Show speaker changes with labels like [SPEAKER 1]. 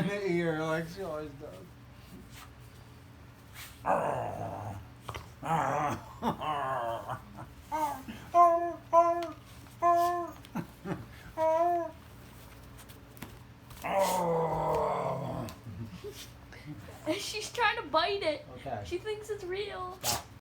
[SPEAKER 1] behind the ear like she always does.
[SPEAKER 2] She's trying to bite it.
[SPEAKER 1] Okay.
[SPEAKER 2] She thinks it's real.
[SPEAKER 1] Stop.